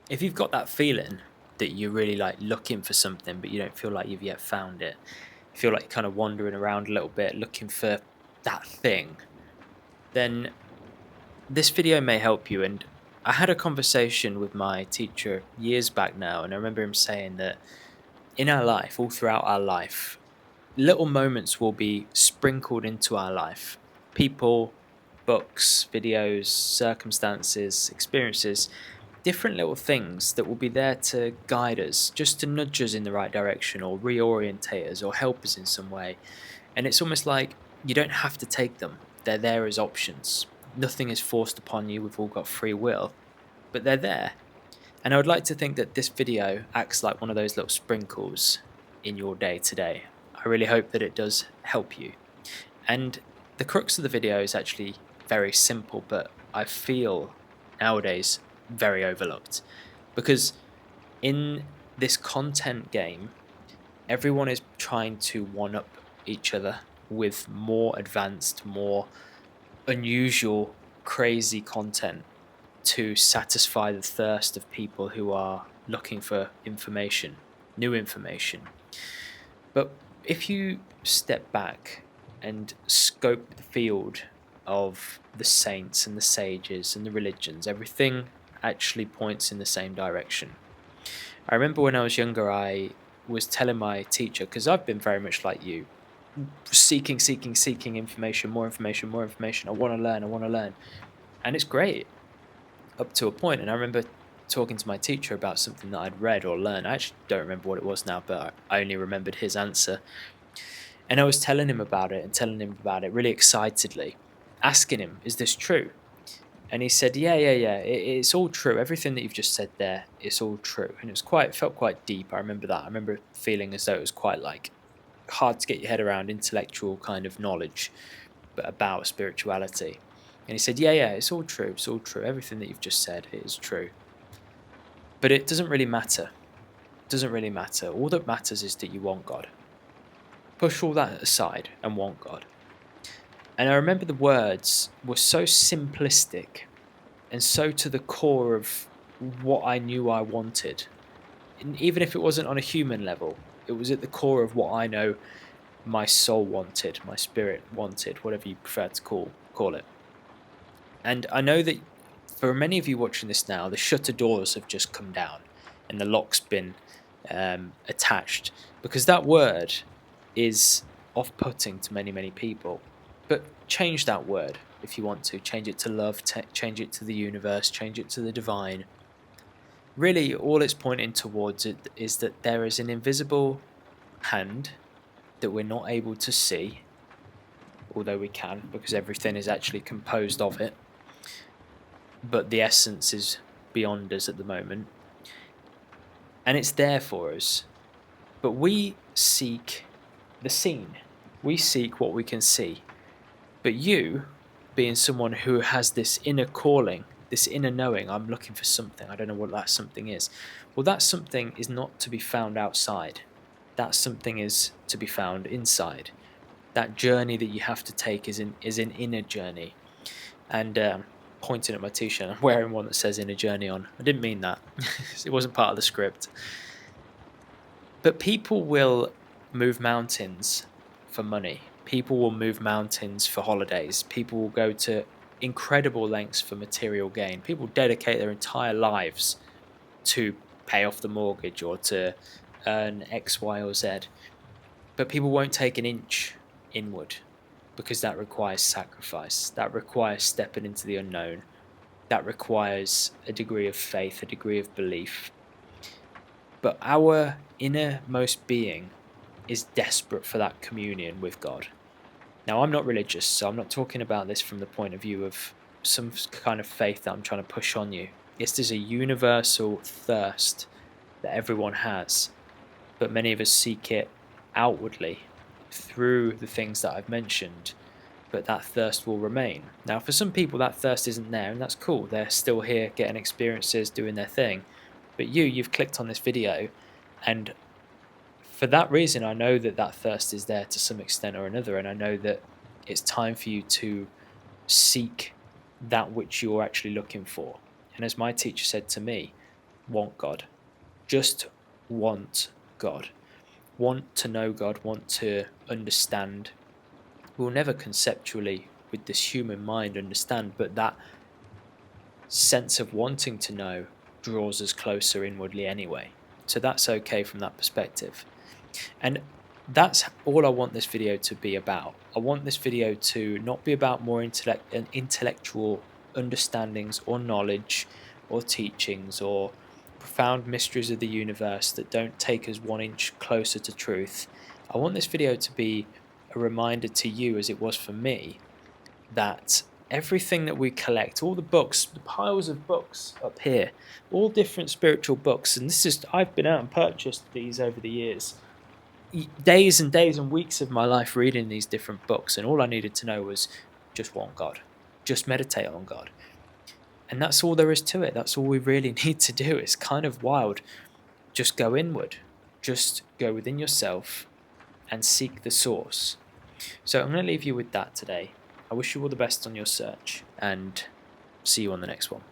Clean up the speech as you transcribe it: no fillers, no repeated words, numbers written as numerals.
If you've got that feeling that you're really like looking for something, but you don't feel like you've yet found it, you feel like you're kind of wandering around a little bit looking for that thing, then this video may help you. And I had a conversation with my teacher years back now, and I remember him saying that in our life, all throughout our life, little moments will be sprinkled into our life. People, books, videos, circumstances, experiences, different little things that will be there to guide us, just to nudge us in the right direction or reorientate us or help us in some way. And it's almost like you don't have to take them, they're there as options. Nothing is forced upon you, we've all got free will, but they're there. And I would like to think that this video acts like one of those little sprinkles in your day today. I really hope that it does help you. And the crux of the video is actually very simple, but I feel nowadays very overlooked. Because in this content game, everyone is trying to one up each other with more advanced, more unusual, crazy content to satisfy the thirst of people who are looking for information, new information. But if you step back and scope the field of the saints and the sages and the religions, everything actually points in the same direction. I remember when I was younger, I was telling my teacher, because I've been very much like you, seeking information, more information, more information. I want to learn, I want to learn. And it's great up to a point. And I remember talking to my teacher about something that I'd read or learned. I actually don't remember what it was now, but I only remembered his answer. And I was telling him about it and telling him about it really excitedly, asking him, is this true? And he said, yeah, it's all true. Everything that you've just said there, it's all true. And it felt quite deep. I remember that. I remember feeling as though it was quite like hard to get your head around intellectual kind of knowledge, but about spirituality. And he said, yeah, it's all true. It's all true. Everything that you've just said is true. But it doesn't really matter. It doesn't really matter. All that matters is that you want God. Push all that aside and want God. And I remember the words were so simplistic and so to the core of what I knew I wanted. And even if it wasn't on a human level, it was at the core of what I know my soul wanted, my spirit wanted, whatever you prefer to call it. And I know that for many of you watching this now, the shutter doors have just come down and the lock's been attached, because that word is off-putting to many, many people. But change that word if you want to. Change it to love, change it to the universe, change it to the divine. Really, all it's pointing towards it is that there is an invisible hand that we're not able to see, although we can, because everything is actually composed of it. But the essence is beyond us at the moment. And it's there for us. But we seek the seen. We seek what we can see. But you, being someone who has this inner calling, this inner knowing, I'm looking for something, I don't know what that something is. Well, that something is not to be found outside. That something is to be found inside. That journey that you have to take is an inner journey. And pointing at my t-shirt, I'm wearing one that says inner journey on. I didn't mean that. It wasn't part of the script. But people will move mountains for money. People will move mountains for holidays. People will go to incredible lengths for material gain. People dedicate their entire lives to pay off the mortgage or to earn X, Y, or Z. But people won't take an inch inward, because that requires sacrifice. That requires stepping into the unknown. That requires a degree of faith, a degree of belief. But our innermost being is desperate for that communion with God. Now, I'm not religious, so I'm not talking about this from the point of view of some kind of faith that I'm trying to push on you. It's just a universal thirst that everyone has, but many of us seek it outwardly through the things that I've mentioned, but that thirst will remain. Now, for some people, that thirst isn't there, and that's cool. They're still here getting experiences, doing their thing. But you've clicked on this video, and for that reason, I know that that thirst is there to some extent or another, and I know that it's time for you to seek that which you're actually looking for. And as my teacher said to me, want God. Just want God. Want to know God, want to understand. We'll never conceptually, with this human mind, understand, but that sense of wanting to know draws us closer inwardly anyway. So that's okay from that perspective. And that's all I want this video to be about. I want this video to not be about more intellectual understandings or knowledge or teachings or profound mysteries of the universe that don't take us 1 inch closer to truth. I want this video to be a reminder to you, as it was for me, that everything that we collect, all the books, the piles of books up here, all different spiritual books, and this is, I've been out and purchased these over the years, days and days and weeks of my life reading these different books, and all I needed to know was just want God, just meditate on God. And that's all there is to it. That's all we really need to do. It's kind of wild. Just go inward, just go within yourself and seek the source. So I'm going to leave you with that today. I wish you all the best on your search, and see you on the next one.